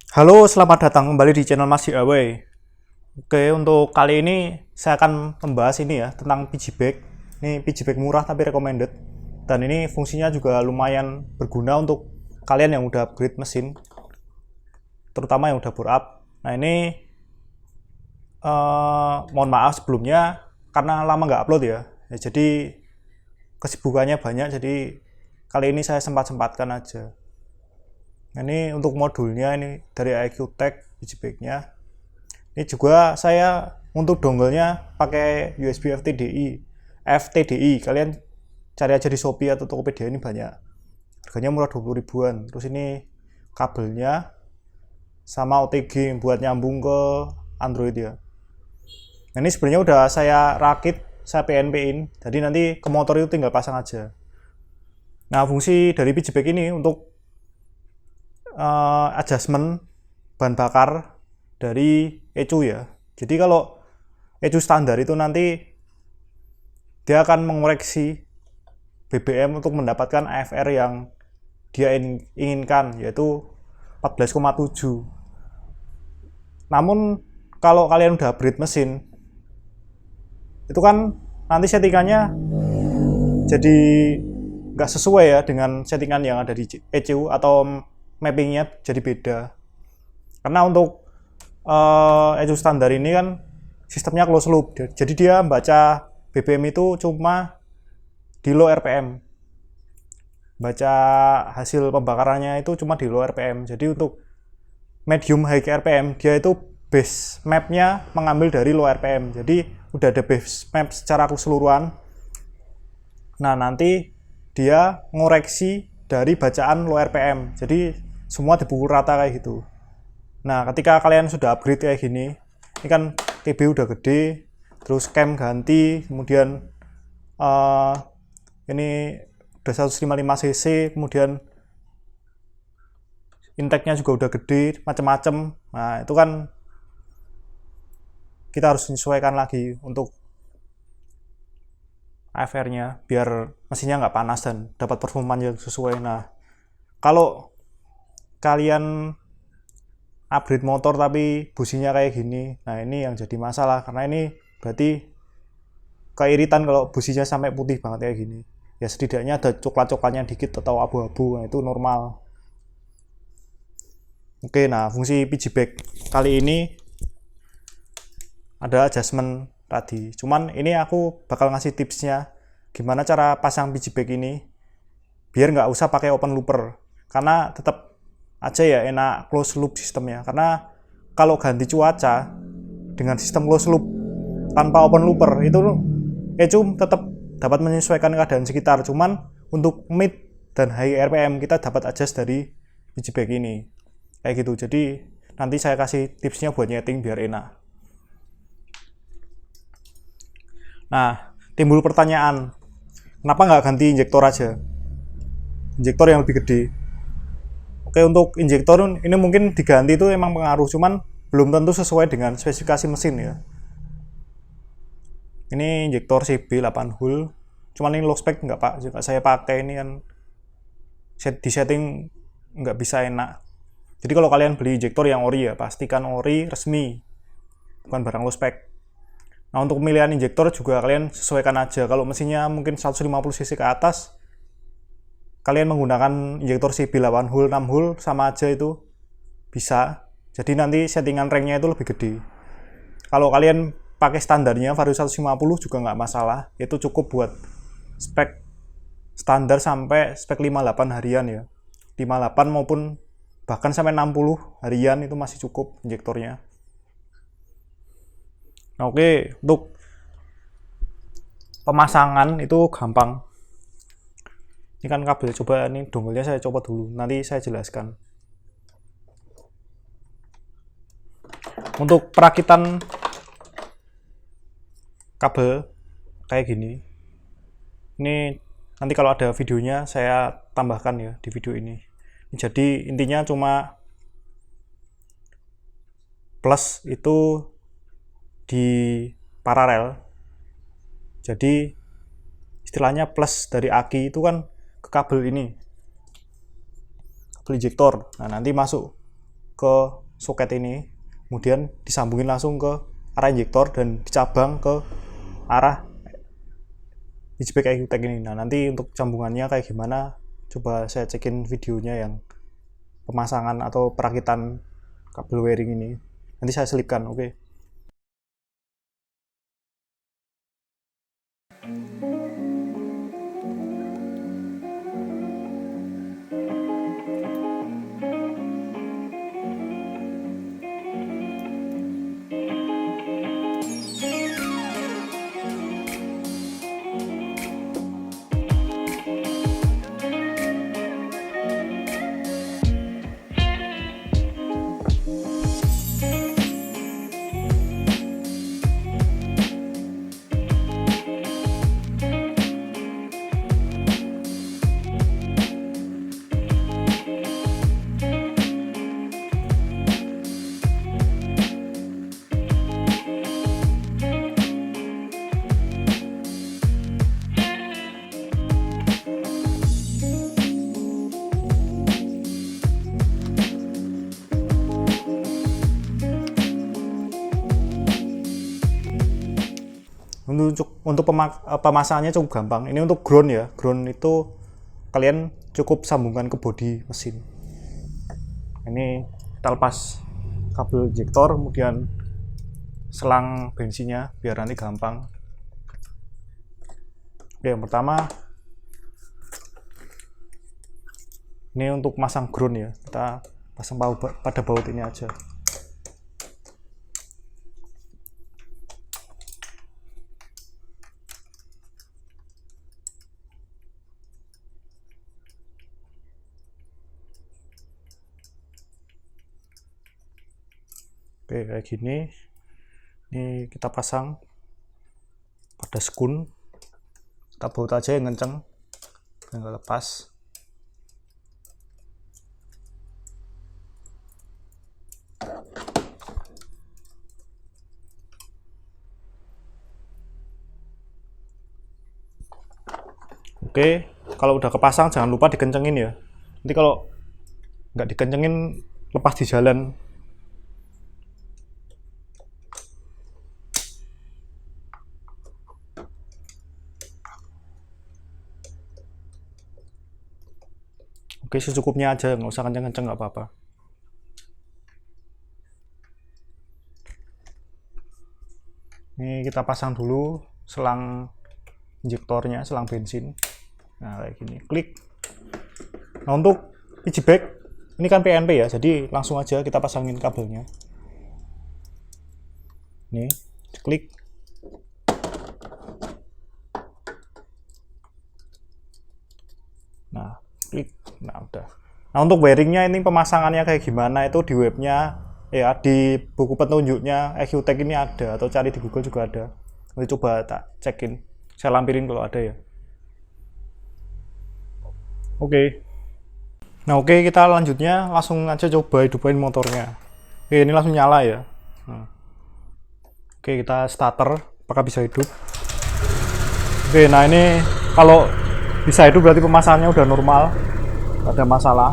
Halo, selamat datang kembali di channel Mas DIY. Oke, untuk kali ini saya akan membahas ini ya tentang piggyback. Ini piggyback murah tapi recommended. Dan ini fungsinya juga lumayan berguna untuk kalian yang udah upgrade mesin, terutama yang udah bore up. Nah ini mohon maaf sebelumnya karena lama nggak upload ya. Jadi kesibukannya banyak. Jadi kali ini saya sempat-sempatkan aja. Ini untuk modulnya ini dari IQ Tech piggybacknya. Ini juga saya untuk dongle-nya pakai USB FTDI. Kalian cari aja di Shopee atau Tokopedia, ini banyak. Harganya murah 20 ribuan. Terus ini kabelnya sama OTG buat nyambung ke Android ya. Nah, ini sebenarnya udah saya rakit, saya PNP-in. Jadi nanti ke motor itu tinggal pasang aja. Nah, fungsi dari piggyback ini untuk adjustment bahan bakar dari ECU ya. Jadi kalau ECU standar itu nanti dia akan mengoreksi BBM untuk mendapatkan AFR yang dia inginkan, yaitu 14,7. Namun kalau kalian udah upgrade mesin, itu kan nanti settingannya jadi nggak sesuai ya dengan settingan yang ada di ECU atau mappingnya jadi beda. Karena untuk ECU standar ini kan sistemnya closed loop, jadi dia baca BBM itu cuma di low RPM, baca hasil pembakarannya itu cuma di low RPM. Jadi untuk medium high RPM dia itu base mapnya mengambil dari low RPM, jadi udah ada base map secara keseluruhan. Nah nanti dia ngoreksi dari bacaan low RPM, jadi semua dipukul rata kayak gitu. Nah ketika kalian sudah upgrade kayak gini, ini kan TB udah gede, terus cam ganti, kemudian ini udah 155 cc, kemudian intake-nya juga udah gede, macem-macem. Nah itu kan kita harus menyesuaikan lagi untuk AFR-nya biar mesinnya nggak panas dan dapat performa yang sesuai. Nah kalau kalian upgrade motor tapi businya kayak gini, nah ini yang jadi masalah, karena ini berarti keiritan kalau businya sampai putih banget kayak gini. Ya setidaknya ada coklat-coklatnya dikit atau abu-abu, nah itu normal. Oke, nah fungsi piggyback kali ini ada adjustment tadi. Cuman ini aku bakal ngasih tipsnya gimana cara pasang piggyback ini biar nggak usah pakai open looper, karena tetap aja ya enak close loop sistemnya. Karena kalau ganti cuaca dengan sistem close loop tanpa open looper itu ECU tetap dapat menyesuaikan keadaan sekitar. Cuman untuk mid dan high RPM kita dapat adjust dari piggyback ini kayak gitu. Jadi nanti saya kasih tipsnya buat nyeting biar enak. Nah timbul pertanyaan, kenapa nggak ganti injektor aja, injektor yang lebih gede. Oke, untuk injektor ini mungkin diganti itu emang pengaruh, cuman belum tentu sesuai dengan spesifikasi mesin ya. Ini injektor CB 8 hole, cuman ini low spec nggak pak, juga saya pakai ini kan di setting nggak bisa enak. Jadi kalau kalian beli injektor yang ori ya pastikan ori resmi, bukan barang low spec. Nah untuk pemilihan injektor juga kalian sesuaikan aja. Kalau mesinnya mungkin 150 cc ke atas, kalian menggunakan injektor CB 8 hole 6 hole sama aja itu bisa. Jadi nanti settingan ranknya itu lebih gede. Kalau kalian pakai standarnya Vario 150 juga nggak masalah, itu cukup buat spek standar sampai spek 58 harian ya, 58 maupun bahkan sampai 60 harian itu masih cukup injektornya. Nah, oke, untuk pemasangan itu gampang. Ini kan kabel, coba ini dongle-nya saya coba dulu, nanti saya jelaskan. Untuk perakitan kabel kayak gini, ini nanti kalau ada videonya saya tambahkan ya di video ini. Jadi intinya cuma plus itu di paralel, jadi istilahnya plus dari aki itu kan ke kabel ini, kabel injektor. Nah nanti masuk ke soket ini, kemudian disambungin langsung ke arah injektor dan dicabang ke arah HBK EQTech ini. Nah, nanti untuk sambungannya kayak gimana, coba saya cekin videonya yang pemasangan atau perakitan kabel wiring ini. Nanti saya selipkan, oke. Untuk pemasangannya cukup gampang. Ini untuk ground ya. Ground itu kalian cukup sambungkan ke bodi mesin. Ini kita lepas kabel injektor, kemudian selang bensinnya biar nanti gampang. Oke, yang pertama ini untuk masang ground ya. Kita pasang pada baut ini aja. Oke, kayak gini. Ini kita pasang pada skun. Kita baut aja yang kenceng, nggak lepas. Oke, kalau udah kepasang jangan lupa dikencengin ya. Nanti kalau nggak dikencengin lepas di jalan. Oke, secukupnya aja, nggak usah kenceng-kenceng, nggak apa-apa. Ini kita pasang dulu selang injektornya, selang bensin. Nah, kayak gini, klik. Nah, untuk piggyback, ini kan PNP ya, jadi langsung aja kita pasangin kabelnya. Nih, klik. Nah, klik. Nah, udah. Nah, untuk wiringnya ini pemasangannya kayak gimana itu di webnya ya, di buku petunjuknya EQTech ini ada, atau cari di Google juga ada. Nanti coba tak cekin, saya lampirin kalau ada ya. Oke. Nah, oke, kita lanjutnya langsung aja coba hidupin motornya. Oke, ini langsung nyala ya. Nah. Oke, kita starter, apakah bisa hidup? Oke, nah ini kalau bisa hidup berarti pemasangannya udah normal. Nggak ada masalah.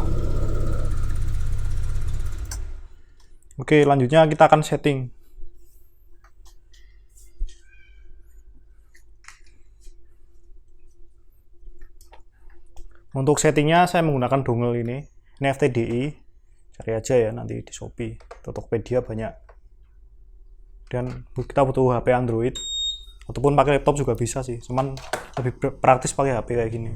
Oke, lanjutnya kita akan setting. Untuk settingnya saya menggunakan dongle ini FTDI. Cari aja ya nanti di Shopee, Tokopedia banyak. Dan kita butuh HP Android ataupun pakai laptop juga bisa sih, cuman lebih praktis pakai HP kayak gini.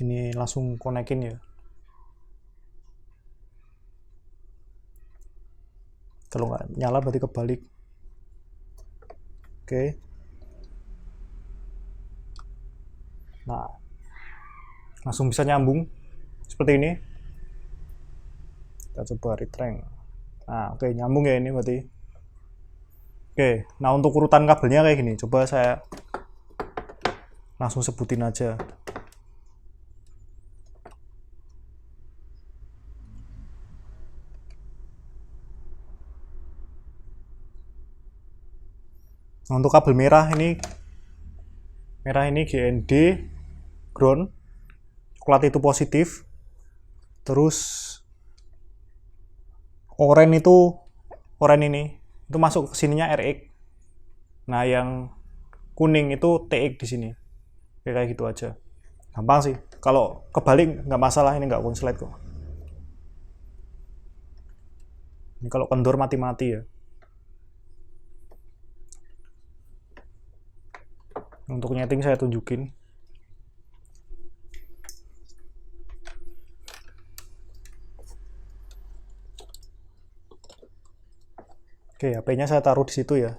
Ini langsung konekin ya. Kalau nggak nyala berarti kebalik. Oke. Nah, langsung bisa nyambung seperti ini. Kita coba retrank. Nah, oke, nyambung ya ini berarti. Oke, nah untuk urutan kabelnya kayak gini. Coba saya langsung sebutin aja. Nah, untuk kabel merah ini GND ground, coklat itu positif, terus oranye itu masuk ke sininya RX. Nah, yang kuning itu TX di sini. Kayak gitu aja. Gampang sih. Kalau kebalik nggak masalah, ini nggak konslet kok. Ini kalau kendor mati-mati ya. Untuk nyeting saya tunjukin. Oke, HP-nya saya taruh di situ ya.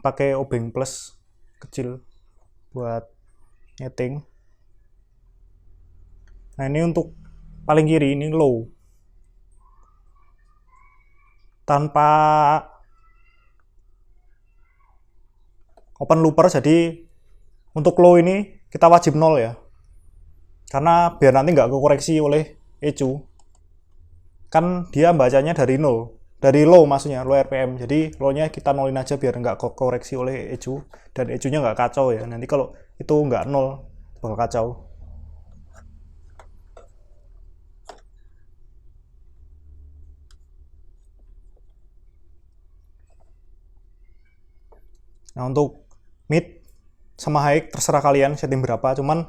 Pakai obeng plus kecil buat nyeting. Nah, ini untuk paling kiri ini low. Tanpa open looper, jadi untuk low ini kita wajib 0 ya. Karena biar nanti nggak kekoreksi oleh ECU. Kan dia bacanya dari 0. Dari low maksudnya, low RPM. Jadi low-nya kita nolin aja biar nggak koreksi oleh ECU. Dan ECU-nya nggak kacau ya. Nanti kalau itu nggak 0, bakal kacau. Nah, untuk mid sama high terserah kalian setting berapa. Cuman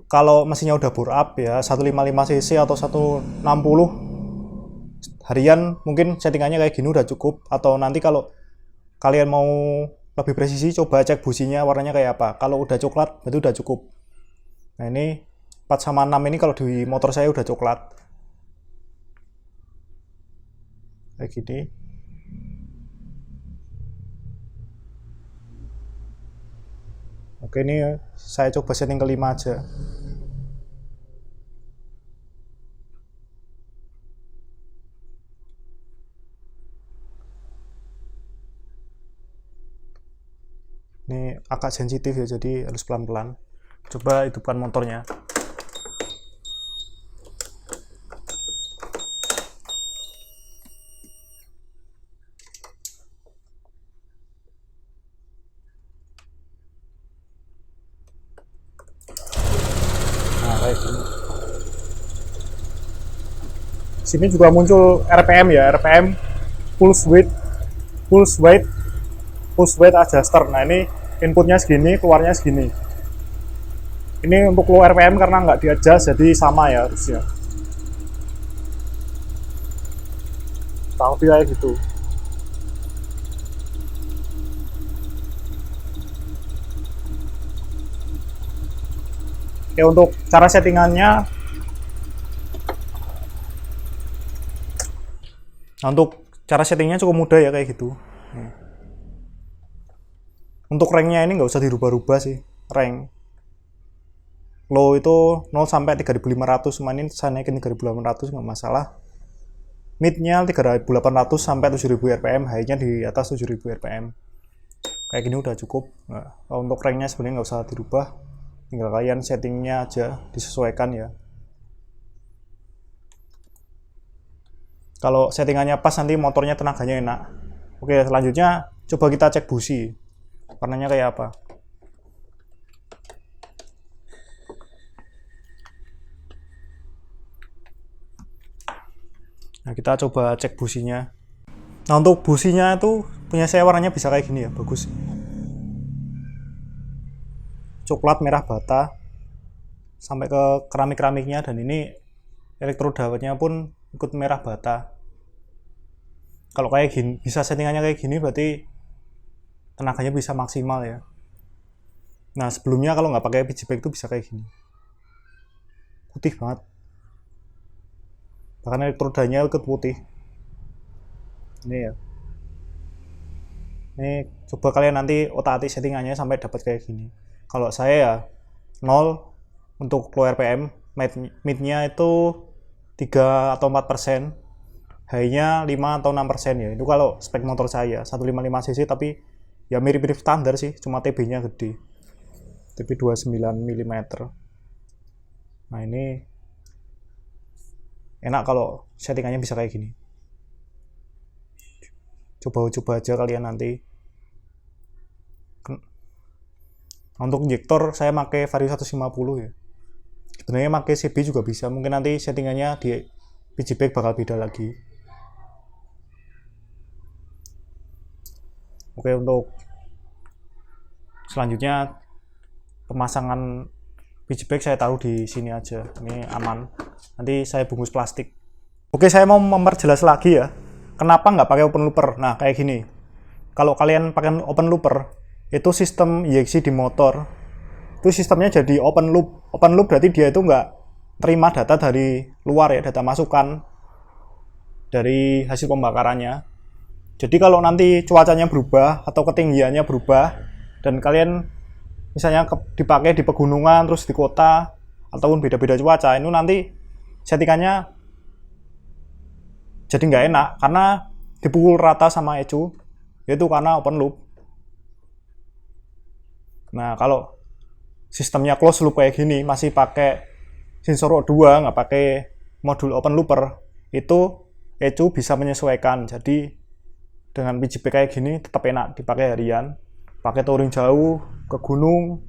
kalau mesinnya udah bore up ya 155 cc atau 160 harian, mungkin settingannya kayak gini udah cukup. Atau nanti kalau kalian mau lebih presisi, coba cek businya warnanya kayak apa. Kalau udah coklat berarti udah cukup. Nah, ini 4 sama 6 ini kalau di motor saya udah coklat kayak gini. Oke, ini saya coba setting kelima aja. Ini agak sensitif ya, jadi harus pelan-pelan. Coba hidupkan motornya. Nah, kayak gini. Sini juga muncul RPM ya, RPM pulse weight adjuster. Nah, ini inputnya segini, keluarnya segini. Ini untuk low RPM karena nggak di-adjust, jadi sama ya harusnya. Tapi kayak gitu. Oke, untuk cara settingannya, settingnya cukup mudah ya kayak gitu. Untuk ranknya ini nggak usah dirubah-rubah sih. Rank low itu 0 sampai 3500, ini saya naikin 3800 nggak masalah. Midnya 3800 sampai 7000 rpm, high-nya di atas 7000 rpm. Kayak gini udah cukup. Nah, untuk ranknya sebenarnya nggak usah dirubah, tinggal kalian settingnya aja disesuaikan ya. Kalau settingannya pas, nanti motornya tenaganya enak. Oke, selanjutnya coba kita cek busi warnanya kayak apa. Nah, kita coba cek businya. Nah, untuk businya itu punya saya warnanya bisa kayak gini ya, bagus. Coklat merah bata sampai ke keramik-keramiknya, dan ini elektrodawatnya pun ikut merah bata. Kalau kayak gini, bisa settingannya kayak gini, berarti tenaganya bisa maksimal ya. Nah, sebelumnya kalau nggak pakai PGBack itu bisa kayak gini, putih banget, bahkan elektrodanya ikut putih. Ini ya, ini coba kalian nanti otak-atik settingannya sampai dapat kayak gini. Kalau saya ya 0 untuk low RPM, mid-nya itu 3 atau 4%, high-nya 5 atau 6% ya. Itu kalau spek motor saya 155 cc, tapi ya mirip-mirip standar sih, cuma TB-nya gede, TB 29 mm. Nah, ini enak kalau settingannya bisa kayak gini. coba aja kalian nanti. Untuk injektor saya pakai Vario 150 ya. Sebenarnya pakai CB juga bisa, mungkin nanti settingannya di PG bag bakal beda lagi. Oke, untuk selanjutnya pemasangan PG bag saya taruh di sini aja, ini aman. Nanti saya bungkus plastik. Oke, saya mau memperjelas lagi ya, kenapa nggak pakai open looper. Nah, kayak gini. Kalau kalian pakai open looper, itu sistem injeksi di motor itu sistemnya jadi open loop. Open loop berarti dia itu nggak terima data dari luar ya, data masukan dari hasil pembakarannya. Jadi kalau nanti cuacanya berubah atau ketinggiannya berubah dan kalian misalnya dipakai di pegunungan terus di kota ataupun beda-beda cuaca, itu nanti settingannya jadi nggak enak karena dipukul rata sama ECU, yaitu karena open loop. Nah, kalau sistemnya close loop kayak gini, masih pakai sensor O2, nggak pakai modul open looper, itu ECU bisa menyesuaikan. Jadi dengan PGP kayak gini tetap enak dipakai harian, pakai touring jauh, ke gunung,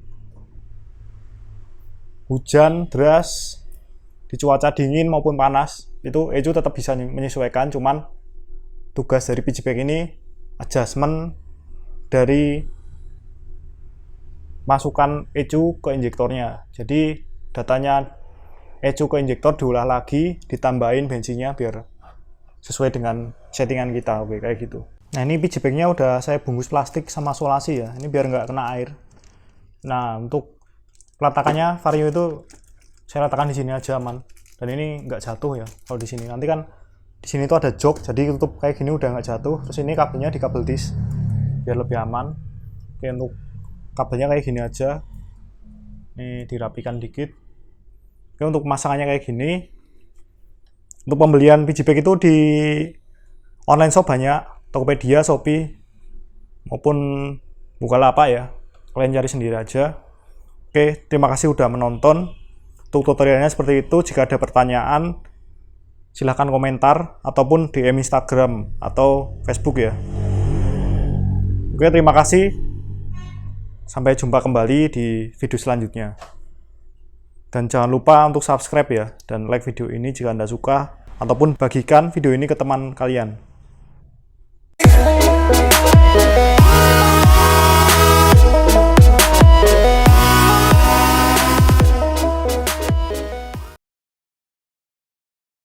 hujan deras, di cuaca dingin maupun panas, itu ECU tetap bisa menyesuaikan. Cuman tugas dari PGP ini adjustment dari masukan ECU ke injektornya. Jadi datanya ECU ke injektor diolah lagi, ditambahin bensinnya biar sesuai dengan settingan kita. Oke, kayak gitu. Nah, ini PG bag-nya udah saya bungkus plastik sama solasi ya. Ini biar nggak kena air. Nah, untuk peletakannya Vario itu saya letakkan di sini aja aman. Dan ini nggak jatuh ya kalau di sini. Nanti kan di sini tuh ada jok, jadi tutup kayak gini udah nggak jatuh. Terus ini kabelnya di kabel dis biar lebih aman. Oke, untuk kabelnya kayak gini aja, ini dirapikan dikit. Oke, untuk pemasangannya kayak gini. Untuk pembelian PG bag itu di online shop banyak, Tokopedia, Shopee, maupun Bukalapak ya. Kalian cari sendiri aja. Oke, terima kasih udah menonton. Untuk tutorialnya seperti itu. Jika ada pertanyaan, silahkan komentar ataupun DM Instagram atau Facebook ya. Oke, terima kasih. Sampai jumpa kembali di video selanjutnya. Dan jangan lupa untuk subscribe ya, dan like video ini jika Anda suka, ataupun bagikan video ini ke teman kalian.